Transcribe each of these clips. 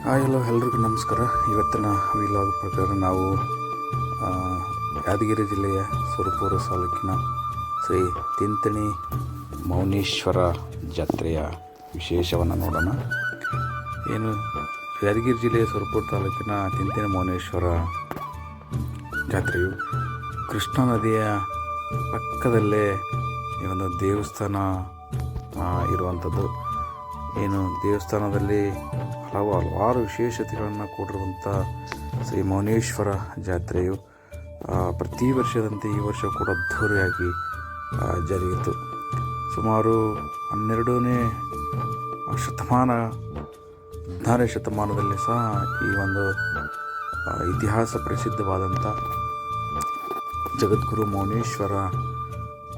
Hello ಎಲ್ರಿಗೂ ನಮಸ್ಕಾರ. ಇವತ್ತಿನ ವಿಲಾಗ್ ಪ್ರಕಾರ ನಾವು ಯಾದಗಿರಿ ಜಿಲ್ಲೆಯ ಸುರಪುರ ತಾಲೂಕಿನ ಶ್ರೀ ತಿಂಥಣಿ ಮೌನೇಶ್ವರ ಜಾತ್ರೆಯ ವಿಶೇಷವನ್ನು ನೋಡೋಣ. ಏನು ಯಾದಗಿರಿ ಜಿಲ್ಲೆಯ ಸುರಪುರ ತಾಲೂಕಿನ ತಿಂಥಣಿ ಮೌನೇಶ್ವರ ಜಾತ್ರೆಯು ಕೃಷ್ಣಾ ನದಿಯ ಪಕ್ಕದಲ್ಲೇ ಈ ಒಂದು ದೇವಸ್ಥಾನ ಇರುವಂಥದ್ದು. ಏನು ದೇವಸ್ಥಾನದಲ್ಲಿ ಹಲವಾರು ವಿಶೇಷತೆಗಳನ್ನು ಕೊಟ್ಟಿರುವಂಥ ಶ್ರೀ ಮೌನೇಶ್ವರ ಜಾತ್ರೆಯು ಪ್ರತಿ ವರ್ಷದಂತೆ ಈ ವರ್ಷ ಕೂಡ ಅದ್ಧೂರಿಯಾಗಿ ಜರುಗಿತು. ಸುಮಾರು 12ನೇ ಶತಮಾನ 16ನೇ ಶತಮಾನದಲ್ಲಿ ಸಹ ಈ ಒಂದು ಇತಿಹಾಸ ಪ್ರಸಿದ್ಧವಾದಂಥ ಜಗದ್ಗುರು ಮೌನೇಶ್ವರ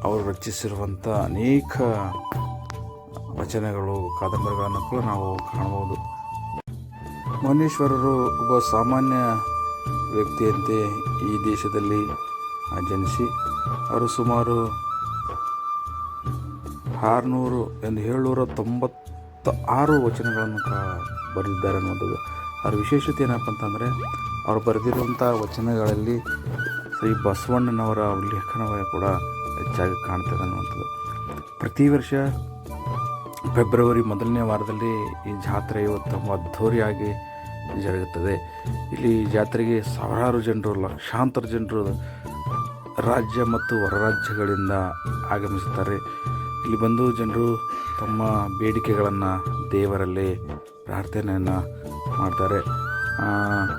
ಅವರು ರಚಿಸಿರುವಂಥ ಅನೇಕ ವಚನಗಳು, ಕಾದಂಬರಿಗಳನ್ನು ಕೂಡ ನಾವು ಕಾಣಬಹುದು. ಮೌನೇಶ್ವರರು ಒಬ್ಬ ಸಾಮಾನ್ಯ ವ್ಯಕ್ತಿಯಂತೆ ಈ ದೇಶದಲ್ಲಿ ಜನಿಸಿ ಅವರು ಸುಮಾರು 796 ವಚನಗಳನ್ನು ಬರೆದಿದ್ದಾರೆ ಅನ್ನುವಂಥದ್ದು. ಅವರ ವಿಶೇಷತೆ ಏನಪ್ಪ ಅಂತಂದರೆ ಅವರು ಬರೆದಿರುವಂಥ ವಚನಗಳಲ್ಲಿ ಶ್ರೀ ಬಸವಣ್ಣನವರ ಉಲ್ಲೇಖನವೇ ಕೂಡ ಹೆಚ್ಚಾಗಿ ಕಾಣ್ತದೆ ಅನ್ನುವಂಥದ್ದು. ಪ್ರತಿ ವರ್ಷ ಫೆಬ್ರವರಿ 1ನೇ ವಾರದಲ್ಲಿ ಈ ಜಾತ್ರೆಯು ತುಂಬ ಅದ್ಧೂರಿಯಾಗಿ ಜರುಗುತ್ತದೆ. ಇಲ್ಲಿ ಜಾತ್ರೆಗೆ ಸಾವಿರಾರು ಜನರು, ಲಕ್ಷಾಂತರ ಜನರು ರಾಜ್ಯ ಮತ್ತು ಹೊರ ರಾಜ್ಯಗಳಿಂದ ಆಗಮಿಸುತ್ತಾರೆ. ಇಲ್ಲಿ ಬಂದು ಜನರು ತಮ್ಮ ಬೇಡಿಕೆಗಳನ್ನು ದೇವರಲ್ಲಿ ಪ್ರಾರ್ಥನೆಯನ್ನು ಮಾಡ್ತಾರೆ.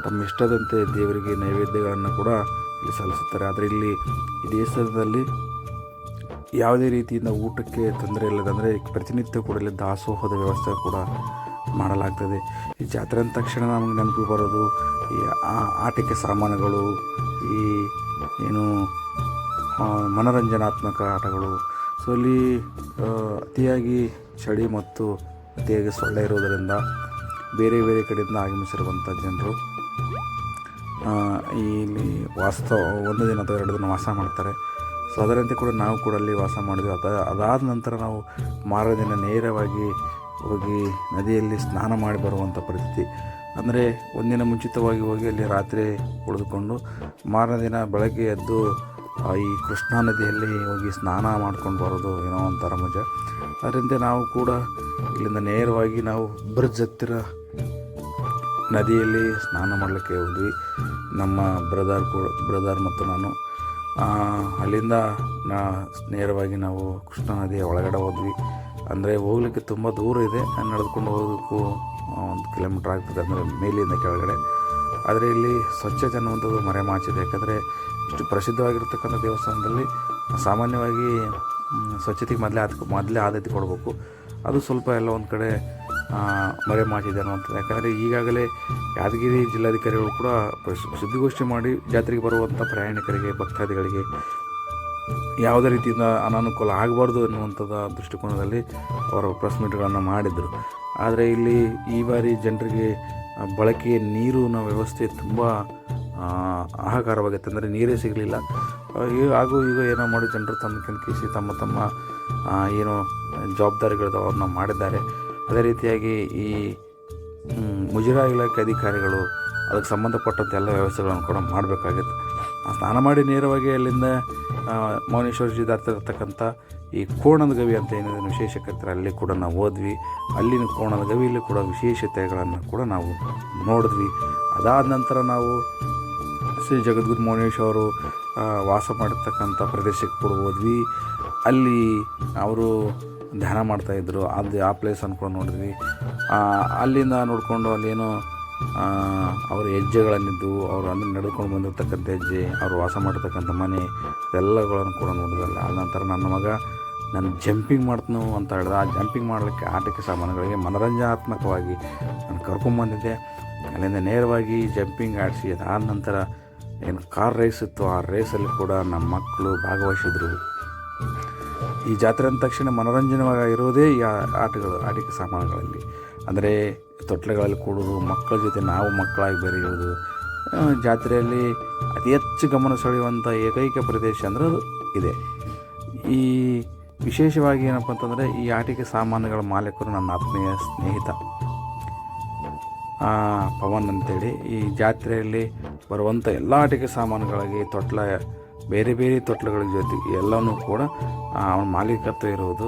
ತಮ್ಮ ಇಷ್ಟದಂತೆ ದೇವರಿಗೆ ನೈವೇದ್ಯಗಳನ್ನು ಕೂಡ ಇಲ್ಲಿ ಸಲ್ಲಿಸುತ್ತಾರೆ. ಆದರೆ ಇಲ್ಲಿ ಈ ದೇಶದಲ್ಲಿ ಯಾವುದೇ ರೀತಿಯಿಂದ ಊಟಕ್ಕೆ ತೊಂದರೆ ಇಲ್ಲದಂದರೆ ಪ್ರತಿನಿತ್ಯ ಕೂಡ ಇಲ್ಲಿ ದಾಸೋಹದ ವ್ಯವಸ್ಥೆ ಕೂಡ ಮಾಡಲಾಗ್ತದೆ. ಈ ಜಾತ್ರೆ ಅಂದ ತಕ್ಷಣ ನಮಗೆ ನೆನಪು ಬರೋದು ಈ ಆಟಿಕೆ ಸಾಮಾನುಗಳು, ಈ ಏನು ಮನೋರಂಜನಾತ್ಮಕ ಆಟಗಳು. ಸೊ ಇಲ್ಲಿ ಅತಿಯಾಗಿ ಚಳಿ ಮತ್ತು ಅತಿಯಾಗಿ ಸೊಳ್ಳೆ ಇರೋದರಿಂದ ಬೇರೆ ಬೇರೆ ಕಡೆಯಿಂದ ಆಗಮಿಸಿರುವಂಥ ಜನರು ಇಲ್ಲಿ ಒಂದು ದಿನ ಅಥವಾ 2 ದಿನ ವಾಸ ಮಾಡ್ತಾರೆ. ಸೊ ಅದರಂತೆ ಕೂಡ ನಾವು ಕೂಡ ಅಲ್ಲಿ ವಾಸ ಮಾಡಿದ್ವಿ. ಅದಾದ ನಂತರ ನಾವು ಮಾರನೇ ದಿನ ನೇರವಾಗಿ ಹೋಗಿ ನದಿಯಲ್ಲಿ ಸ್ನಾನ ಮಾಡಿ ಬರುವಂಥ ಪರಿಸ್ಥಿತಿ. ಅಂದರೆ ಒಂದಿನ ಮುಂಚಿತವಾಗಿ ಹೋಗಿ ಅಲ್ಲಿ ರಾತ್ರಿ ಉಳಿದುಕೊಂಡು ಮಾರನೇ ದಿನ ಬೆಳಗ್ಗೆ ಎದ್ದು ಈ ಕೃಷ್ಣಾ ನದಿಯಲ್ಲಿ ಹೋಗಿ ಸ್ನಾನ ಮಾಡ್ಕೊಂಡು ಬರೋದು ಏನೋ ಒಂಥರ ಮಜಾ. ಅದರಂತೆ ನಾವು ಕೂಡ ಇಲ್ಲಿಂದ ನೇರವಾಗಿ ನಾವು ಬ್ರಿಡ್ಜ್ ಹತ್ತಿರ ನದಿಯಲ್ಲಿ ಸ್ನಾನ ಮಾಡಲಿಕ್ಕೆ ಹೋದ್ವಿ. ನಮ್ಮ ಬ್ರದರ್ ಮತ್ತು ನಾನು ಅಲ್ಲಿಂದ ನೇರವಾಗಿ ನಾವು ಕೃಷ್ಣಾ ನದಿಯ ಒಳಗಡೆ ಹೋದ್ವಿ. ಅಂದರೆ ಹೋಗಲಿಕ್ಕೆ ತುಂಬ ದೂರ ಇದೆ, ನಡೆದುಕೊಂಡು ಹೋಗೋದಕ್ಕೂ 1 ಕಿಲೋಮೀಟ್ರ್ ಆಗ್ತದೆ, ಅಂದರೆ ಮೇಲಿಂದ ಕೆಳಗಡೆ. ಆದರೆ ಇಲ್ಲಿ ಸ್ವಚ್ಛತೆ ಅನ್ನುವಂಥದ್ದು ಮರೆಮಾಚಿದೆ. ಯಾಕಂದರೆ ಇಷ್ಟು ಪ್ರಸಿದ್ಧವಾಗಿರ್ತಕ್ಕಂಥ ದೇವಸ್ಥಾನದಲ್ಲಿ ಸಾಮಾನ್ಯವಾಗಿ ಸ್ವಚ್ಛತೆಗೆ ಮೊದಲೇ ಆದ್ಯತೆ ಕೊಡಬೇಕು. ಅದು ಸ್ವಲ್ಪ ಎಲ್ಲ ಒಂದು ಕಡೆ ಮರೆಮಾಚಿದೆ ಅನ್ನುವಂಥದ್ದು. ಯಾಕಂದರೆ ಈಗಾಗಲೇ ಯಾದಗಿರಿ ಜಿಲ್ಲಾಧಿಕಾರಿಗಳು ಕೂಡ ಸುದ್ದಿಗೋಷ್ಠಿ ಮಾಡಿ ಜಾತ್ರೆಗೆ ಬರುವಂಥ ಪ್ರಯಾಣಿಕರಿಗೆ, ಭಕ್ತಾದಿಗಳಿಗೆ ಯಾವುದೇ ರೀತಿಯಿಂದ ಅನಾನುಕೂಲ ಆಗಬಾರ್ದು ಎನ್ನುವಂಥದ್ದು ದೃಷ್ಟಿಕೋನದಲ್ಲಿ ಅವರು ಪ್ರೆಸ್ ಮೀಟ್ಗಳನ್ನು ಮಾಡಿದರು. ಆದರೆ ಇಲ್ಲಿ ಈ ಬಾರಿ ಜನರಿಗೆ ಬಳಕೆಯ ನೀರಿನ ವ್ಯವಸ್ಥೆ ತುಂಬ ಹಾಹಾಕಾರವಾಗಿತ್ತು. ಅಂದರೆ ನೀರೇ ಸಿಗಲಿಲ್ಲ. ಹಾಗೂ ಈಗ ಏನೋ ಮಾಡಿ ಜನರು ತಮ್ಮ ಕೆಣಕಿಸಿ ತಮ್ಮ ಏನು ಜವಾಬ್ದಾರಿಗಳು ಅವ್ರನ್ನ ಮಾಡಿದ್ದಾರೆ. ಅದೇ ರೀತಿಯಾಗಿ ಈ ಮುಜರಾಯಿ ಇಲಾಖೆ ಅಧಿಕಾರಿಗಳು ಅದಕ್ಕೆ ಸಂಬಂಧಪಟ್ಟಂಥ ಎಲ್ಲ ವ್ಯವಸ್ಥೆಗಳನ್ನು ಕೂಡ ಮಾಡಬೇಕಾಗಿತ್ತು. ಸ್ನಾನ ಮಾಡಿ ನೇರವಾಗಿ ಅಲ್ಲಿಂದ ಮೌನೇಶ್ವರಜಿ ದಾಟಿರ್ತಕ್ಕಂಥ ಈ ಕೋಣದ ಗವಿ ಅಂತ ಏನಿದೆ ವಿಶೇಷ ಕರೀತಾರೆ, ಅಲ್ಲಿ ಕೂಡ ನಾವು ಹೋದ್ವಿ. ಅಲ್ಲಿನ ಕೋಣದ ಗವಿಯಲ್ಲಿ ಕೂಡ ವಿಶೇಷತೆಗಳನ್ನು ಕೂಡ ನಾವು ನೋಡಿದ್ವಿ. ಅದಾದ ನಂತರ ನಾವು ಶ್ರೀ ಜಗದ್ಗುರು ಮೌನೇಶ್ವರು ವಾಸ ಮಾಡಿರ್ತಕ್ಕಂಥ ಪ್ರದೇಶಕ್ಕೆ ಕೂಡ ಹೋದ್ವಿ. ಅಲ್ಲಿ ಅವರು ಧ್ಯಾನ ಮಾಡ್ತಾಯಿದ್ರು. ಆ ಪ್ಲೇಸನ್ನು ಕೂಡ ನೋಡಿದ್ವಿ. ಅಲ್ಲಿಂದ ನೋಡಿಕೊಂಡು ಅಲ್ಲೇನೋ ಅವರ ಹೆಜ್ಜೆಗಳನ್ನಿದ್ದು ಅವರು ಅಂದರೆ ನಡೆದುಕೊಂಡು ಬಂದಿರ್ತಕ್ಕಂಥ ಹೆಜ್ಜೆ, ಅವರು ವಾಸ ಮಾಡಿರ್ತಕ್ಕಂಥ ಮನೆ, ಎಲ್ಲಗಳನ್ನು ಕೂಡ ನೋಡಿದ್ರಲ್ಲ. ಆದ ನಂತರ ನನ್ನ ಮಗ ನಾನು ಜಂಪಿಂಗ್ ಮಾಡ್ತನೋ ಅಂತ ಹೇಳಿದ. ಆ ಜಂಪಿಂಗ್ ಮಾಡಲಿಕ್ಕೆ ಆಟಿಕೆ ಸಾಮಾನುಗಳಿಗೆ ಮನೋರಂಜನಾತ್ಮಕವಾಗಿ ನಾನು ಕರ್ಕೊಂಬಂದಿದ್ದೆ. ಅಲ್ಲಿಂದ ನೇರವಾಗಿ ಜಂಪಿಂಗ್ ಆಡಿಸಿ ಅದಾದ ನಂತರ ಏನು ಕಾರ್ ರೇಸ್ ಇತ್ತು, ಆ ರೇಸಲ್ಲಿ ಕೂಡ ನಮ್ಮ ಮಕ್ಕಳು ಭಾಗವಹಿಸಿದ್ರು. ಈ ಜಾತ್ರೆ ಅಂದ ತಕ್ಷಣ ಮನೋರಂಜನವಾಗಿ ಇರೋದೇ ಈ ಆಟಿಕೆ ಸಾಮಾನುಗಳಲ್ಲಿ. ಅಂದರೆ ತೊಟ್ಲೆಗಳಲ್ಲಿ ಕೂಡೋದು, ಮಕ್ಕಳ ಜೊತೆ ನಾವು ಮಕ್ಕಳಾಗಿ ಬೆರೆಯೋದು. ಜಾತ್ರೆಯಲ್ಲಿ ಅತಿ ಹೆಚ್ಚು ಗಮನ ಸೆಳೆಯುವಂಥ ಏಕೈಕ ಪ್ರದೇಶ ಅಂದರೆ ಅದು ಇದೆ. ಈ ವಿಶೇಷವಾಗಿ ಏನಪ್ಪ ಅಂತಂದರೆ ಈ ಆಟಿಕೆ ಸಾಮಾನುಗಳ ಮಾಲೀಕರು ನನ್ನ ಆತ್ಮೀಯ ಸ್ನೇಹಿತ. ಪವನ್ ಅಂತೇಳಿ. ಈ ಜಾತ್ರೆಯಲ್ಲಿ ಬರುವಂಥ ಎಲ್ಲ ಆಟಿಕೆ ಸಾಮಾನುಗಳಿಗೆ ತೊಟ್ಲ, ಬೇರೆ ಬೇರೆ ತೊಟ್ಲುಗಳ ಜೊತೆಗೆ ಎಲ್ಲವೂ ಕೂಡ ಅವನ ಮಾಲೀಕತ್ವ ಇರುವುದು.